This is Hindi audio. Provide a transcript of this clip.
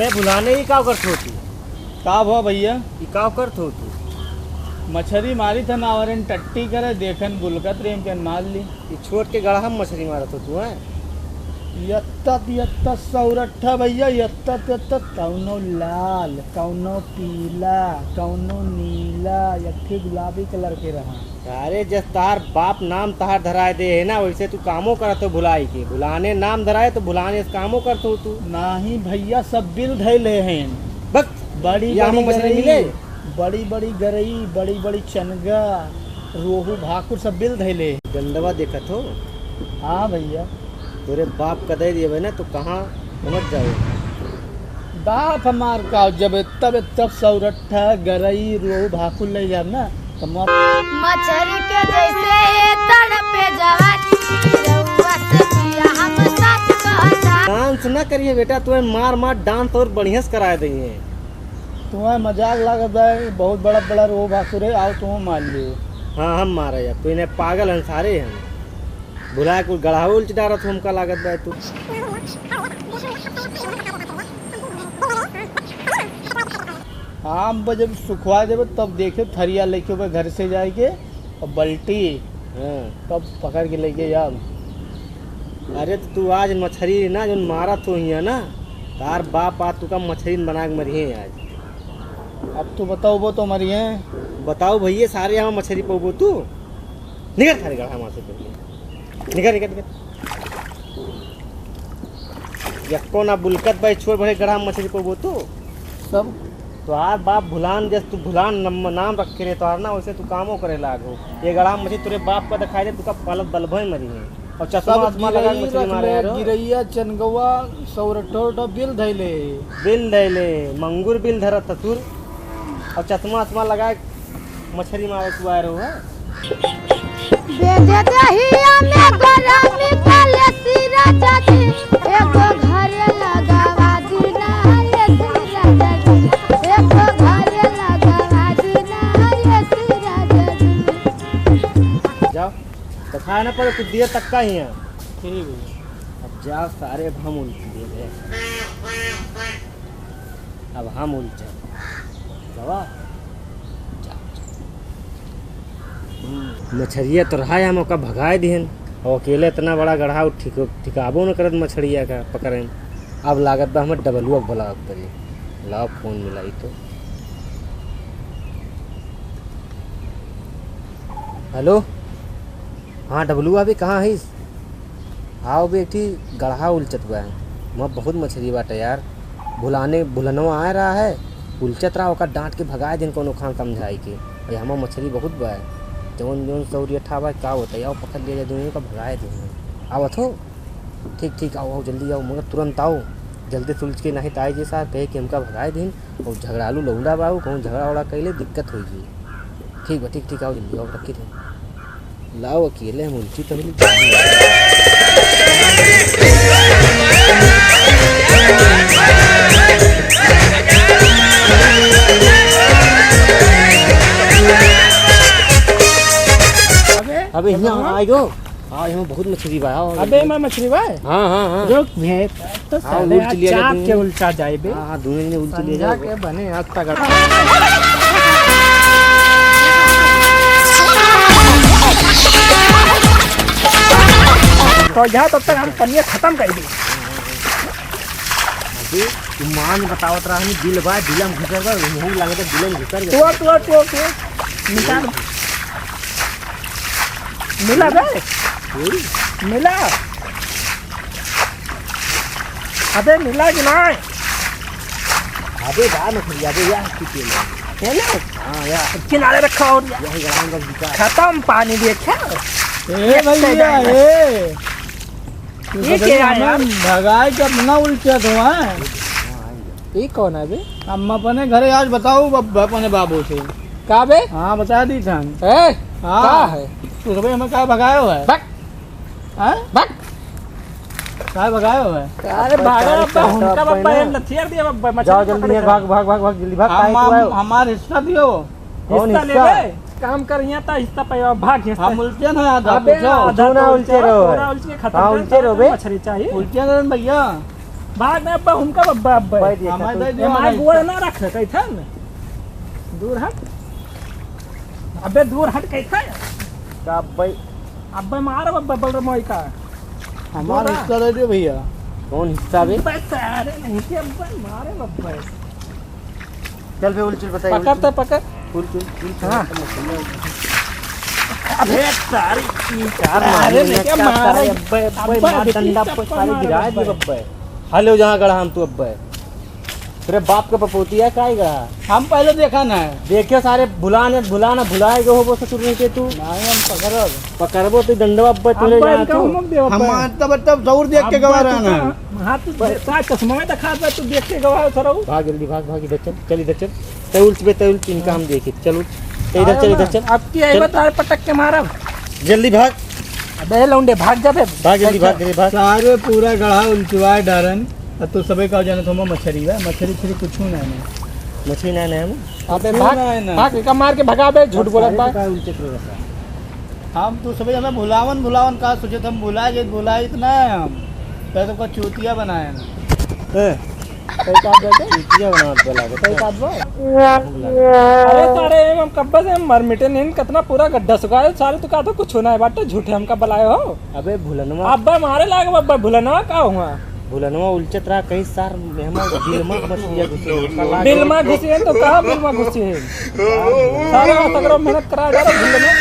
अबे बुलाने ही काव करत हो तू? का हुआ भैया? ई काव करत हो तू? मछली मारी था नावरन टट्टी करे देखन बुलकत रेम के मार ली। ई छोड़ के गड़ा हम मछली मारत हो तू हैं? यत्ता सौरठा भैया, यत्ता कौनो लाल, कौनो पीला, कौनो नीला, यत्थे गुलाबी कलर के रहा। अरे जस तार बाप नाम तार धराए दे है ना, वैसे तू कामो करत हो भुलाई के। भुलाने नाम धराए तो भुलाने से कामो करत हो तू। नहीं भैया, सब बिल धैले हैं। बक बड़ी बड़ी मछली मिले, बड़ी बड़ी गरई, बड़ी बड़ी चनगा, रोहू भाकुर सब बिल धैले। गंदवा देखत हो? हाँ भैया। तोरे बाप कदे दिए ना तो कहाँ समझ जाओ। बाप हमार का जब तब सौरठा गरई रोहू भाकुर ले जाब ना तो मछली के जैसे तड़पे जवानी, रउआ से पिया हम सच कहता। डांस न करिए बेटा, तुम्हें मार मार डांस और बढ़िया से करा देंगे। तुम्हें मजाक लागत है, बहुत बड़ा बड़ा रोहू भाकुर है, आओ तुम मान लियो। हाँ हम मारे या तू इन्हें पागल हैं सारे हम। बुलाए कोई गढ़ा उल्च डारत हमका लागत बा तू। हाँ जब सुखवा देवे तब देखे थरिया लेके घर से जाके और बल्टी हाँ तब पकड़ के लेके जाओ। अरे तो तू आज मछली ना जो मारा तो ही ना, तार बाप आज तू का मछली बना के मरी है आज। अब तो बताओ वो तो मरी है। बताओ भैया सारे यहाँ मछली पो तू निकल थारे गढ़ा वहाँ से पहले निकल निकल निकल। यक्को ना बुलकत भाई छोड़ बड़े गढ़ा मछली पो तू सब तो आर बाप भुलान जैसे तू भुलान नाम रखे रहे तो ना वैसे तू कामों करे लागो। ये गड़ा मछली तुरे बाप का दिखाई दे, तू का पालत बल्भ मरी है और चश्मा लगा मछली मारे यार। गिरैया चनगवा सौरठा बिल धैले, बिल धैले मंगूर बिल धरत तुर और चश्मा लगा मछली मारे तू आए रहो है। बेदे दहिया में गरम निकाले सिरा चाची, एगो घरे लगावा दिना ये सिरा चाची, एगो घरे लगावा दिना ये सिरा चाची। जाओ तो खाए ना पड़े कुछ देर तक का ही है। ठीक है अब जाओ सारे हम उल्टी दे अब हम उल्टे दवा मछरिया तो रहा हम ओका भगाए दिहन और अकेले इतना बड़ा गढ़ा ठिकाबो न करत मछरिया का पकड़े। अब लागत बा हमें डबलुआ भला करिए। लाओ फोन मिलाई तो। हेलो हाँ डबलुआ भी कहाँ है? आओ बेटी गढ़ा उलचत हुआ है, वहाँ बहुत मछली बाटे यार। भुलनवा आ रहा है, उलचत रहा ओका डांट के भगाए दिन कोनो खान समझाई के। और हमार मछली बहुत बा है, जौन सौरी अठावा का होता है आओ पकड़ लिया दोनों का भगाए देंगे। आवत हो? ठीक आओ जल्दी आओ, मगर तुरंत आओ, जल्दी सुलझ के नहीं ताई जैसा कहे कि हमका भगाए दिन और झगड़ालू लौंडा बाबू कहूँ झगड़ा उड़ा कैले दिक्कत होगी। ठीक बा ठीक आओ जल्दी आओ रखी थे। लाओ अकेले हम उल्टी तो मिली। अबे यहाँ आएगो। हाँ यहाँ बहुत मछली बा। अबे मैं मछली बा। हाँ रुक मैं तो साले चाप के उल्टा जाए बे। हाँ दोनों ने उल्टी ले जाओ के बने आज तक। तो जा तब तक हम पनिया खत्म कर दी। अबे तू मान बतावत रहा नहीं दिल बा, दिलम घुसर गया मुंह लगे तो दिलम घुसर गया। तो निकाल मिला बे मिला। अबे मिला कि नहीं? अबे बा मछली अबे यार कितने चलो हाँ यार किनारे रखा और यही गलाम का बिका खत्म पानी देखा। ए भैया ये क्या है? भगाई का बिना उल्टा तो ये कौन है बे? हम अपने घरे आज बताओ अपने बाबू से। का बे? हाँ बता दी था। हाँ है तो हमें क्या भगाया हुआ है? क्या भगाया हुआ है? अरे भागो उनका बाबा लथियार दिया मछली। जाओ जल्दी भाग जल्दी भाग। हमारा हिस्सा दियो। हिस्सा ले ले काम कर यहाँ ता हिस्सा पे भाग। हम उल्टे ना आधा आधा उल्टे रहो। पूरा उल्टे खत्म। हाँ उल्टे रहो बे। मछली चाहिए उल्टे करन भैया। भाग ना अब्बा हमका बब्बा अब्बा हमारे माय गोड़ ना रख कैथन दूर हट अबे दूर हट कैथा का भाई अब्बा मार बब्बा बल रे मोई का हमारा हिस्सा दे दो भैया। कौन हिस्सा बे? अरे नहीं के अब्बा मारे बब्बा चल बे उलचल बताइए। पकड़ते पकड़ उलचल हाँ। अबे सारी चार अरे नहीं क्या मारे अब्बे मार डंडा पर सारी गिरा दे अब्बे। हालो जहां गड़ा हम तू अब्बे तेरे बाप का पपोती है काई गड़ा हम पहले देखा ना है। देखियो सारे भुलाने भुलाएगा हो वो ससुर नहीं के तू नहीं हम पकड़बो तो डंडवा अब्बे तुले जा तू हम तब जरूर देख के गवा रहा ना। हां तू साथ चश्मा में दिखा दे तू देख के गवा सरऊ भाग जल्दी भाग इधर चल इधर चल ते उल्ट पे ते उल्ट इनका हम देखे चल इधर चल अब की आई बता पटक के मारा जल्दी भाग। अबे लौंडे भाग जा बे भाग जल्दी भाग सारे पूरा गढ़ा उलचुआ डरन तो सबे का जाने तो मछली है मछली फिर कुछ ना मछली ना हम अबे भाग का मार के भगा बे झूठ बोलत बा हम तो सबे हमें भुलावन का सोचे हम भुला इतना है हम तो का चूतिया बनाया ना कई काट देते चूतिया बना बोला कई काट बा अरे सारे हम कब्बे से मर मिटे नहीं कितना पूरा गड्ढा सुखा है सारे तो काटो कुछ होना है बाटे झूठे हमका बुलाए हो। अबे भुलनवा अब्बा मारे लागे बब्बा भुलनवा का हुआ भुलनवा उलचत रहा कई सार मेहमा दिल में मछलियां घुसी दिल में घुसी है तो कहाँ दिल में घुसी है सारा तगड़ा मेहनत करा डालो भुलनवा